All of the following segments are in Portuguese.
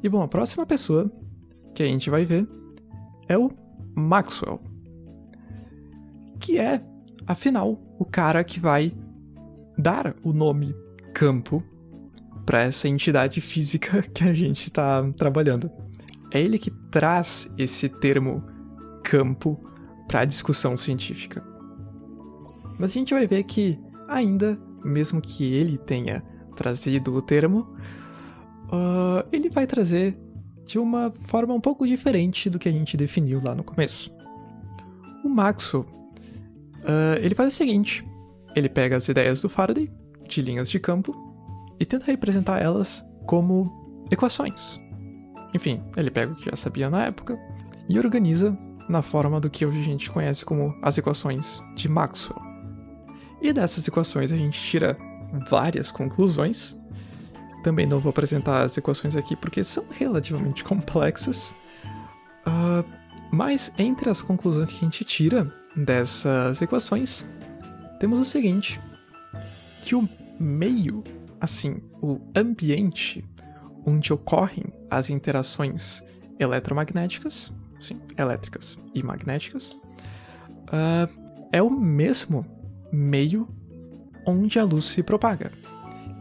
E bom, a próxima pessoa que a gente vai ver é o Maxwell, que é, afinal, o cara que vai dar o nome campo para essa entidade física que a gente está trabalhando. É ele que traz esse termo campo para a discussão científica. Mas a gente vai ver que ainda, mesmo que ele tenha trazido o termo, ele vai trazer de uma forma um pouco diferente do que a gente definiu lá no começo. O Maxwell, ele faz o seguinte: ele pega as ideias do Faraday, de linhas de campo, e tenta representar elas como equações. Enfim, ele pega o que já sabia na época e organiza na forma do que hoje a gente conhece como as equações de Maxwell. E dessas equações a gente tira várias conclusões. Também não vou apresentar as equações aqui porque são relativamente complexas. Mas entre as conclusões que a gente tira dessas equações, temos o seguinte: que o meio, assim, o ambiente onde ocorrem as interações eletromagnéticas, sim, elétricas e magnéticas, é o mesmo meio onde a luz se propaga,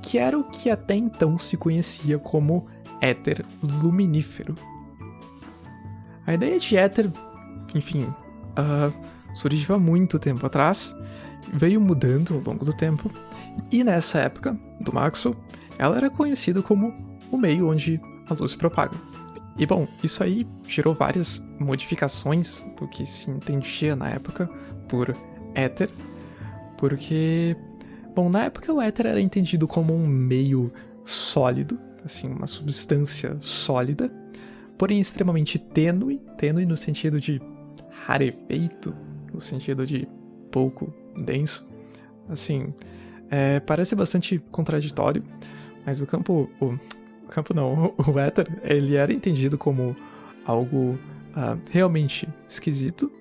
que era o que até então se conhecia como éter luminífero. A ideia de éter, enfim, surgiu há muito tempo atrás, veio mudando ao longo do tempo, e nessa época, do Maxwell, ela era conhecida como o meio onde a luz se propaga. E bom, isso aí gerou várias modificações do que se entendia na época por éter, porque, bom, na época o éter era entendido como um meio sólido, assim, uma substância sólida, porém extremamente tênue no sentido de rarefeito, no sentido de pouco denso. Assim, parece bastante contraditório, mas o éter, ele era entendido como algo realmente esquisito,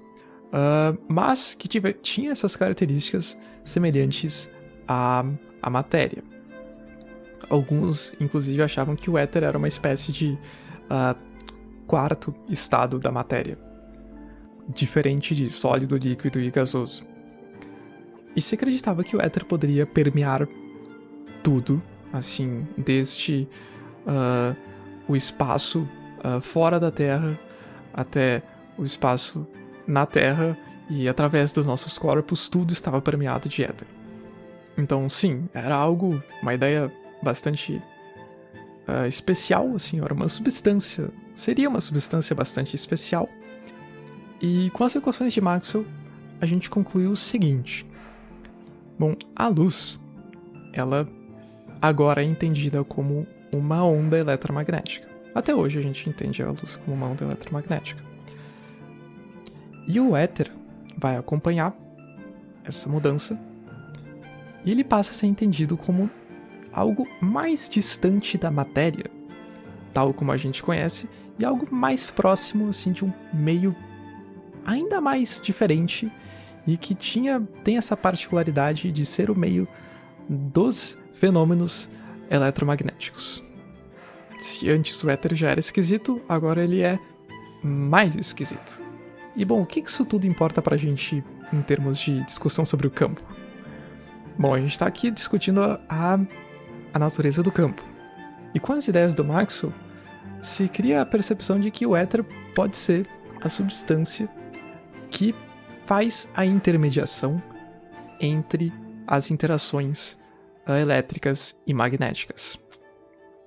mas que tinha essas características semelhantes à matéria. Alguns, inclusive, achavam que o éter era uma espécie de quarto estado da matéria, diferente de sólido, líquido e gasoso. E se acreditava que o éter poderia permear tudo, assim, desde o espaço fora da Terra até o espaço na Terra, e através dos nossos corpos tudo estava permeado de éter. Então, sim, era uma ideia bastante especial, assim, era uma substância, seria uma substância bastante especial. E com as equações de Maxwell, a gente concluiu o seguinte: bom, a luz, ela agora é entendida como uma onda eletromagnética. Até hoje a gente entende a luz como uma onda eletromagnética. E o éter vai acompanhar essa mudança e ele passa a ser entendido como algo mais distante da matéria, tal como a gente conhece, e algo mais próximo, assim, de um meio ainda mais diferente e que tem essa particularidade de ser o meio dos fenômenos eletromagnéticos. Se antes o éter já era esquisito, agora ele é mais esquisito. E bom, o que isso tudo importa pra gente em termos de discussão sobre o campo? Bom, a gente tá aqui discutindo a natureza do campo. E com as ideias do Maxwell, se cria a percepção de que o éter pode ser a substância que faz a intermediação entre as interações elétricas e magnéticas.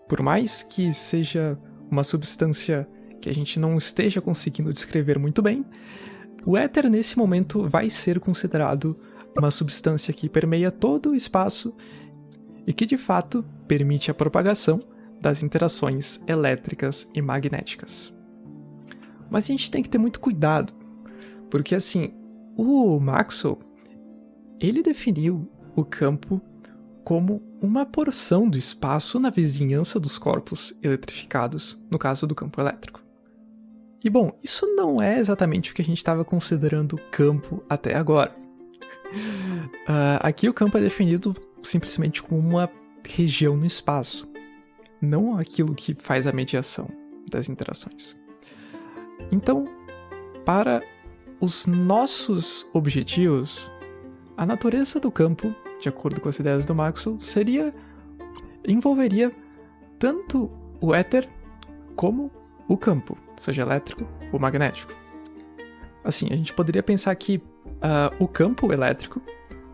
Por mais que seja uma substância que a gente não esteja conseguindo descrever muito bem, o éter nesse momento vai ser considerado uma substância que permeia todo o espaço e que de fato permite a propagação das interações elétricas e magnéticas. Mas a gente tem que ter muito cuidado, porque assim, o Maxwell, ele definiu o campo como uma porção do espaço na vizinhança dos corpos eletrificados, no caso do campo elétrico. E bom, isso não é exatamente o que a gente estava considerando campo até agora. Aqui o campo é definido simplesmente como uma região no espaço, não aquilo que faz a mediação. das interações. Então, para os nossos objetivos, a natureza do campo, de acordo com as ideias do Maxwell, envolveria tanto o éter como o campo, seja elétrico ou magnético. Assim, a gente poderia pensar que o campo elétrico,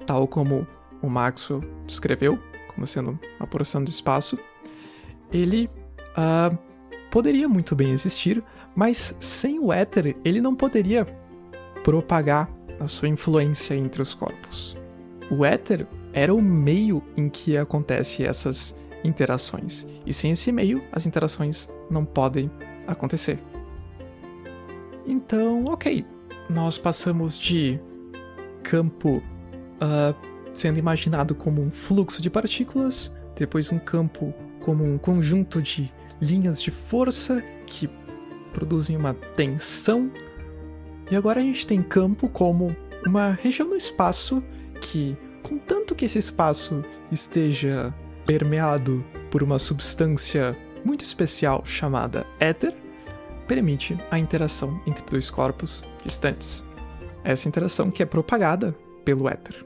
tal como o Maxwell descreveu, como sendo uma porção do espaço, ele poderia muito bem existir, mas sem o éter ele não poderia propagar a sua influência entre os corpos. O éter era o meio em que acontecem essas interações, e sem esse meio as interações não podem acontecer. Então, ok, nós passamos de campo sendo imaginado como um fluxo de partículas, depois um campo como um conjunto de linhas de força que produzem uma tensão, e agora a gente tem campo como uma região no espaço que, contanto que esse espaço esteja permeado por uma substância muito especial chamada éter, permite a interação entre dois corpos distantes. Essa interação que é propagada pelo éter.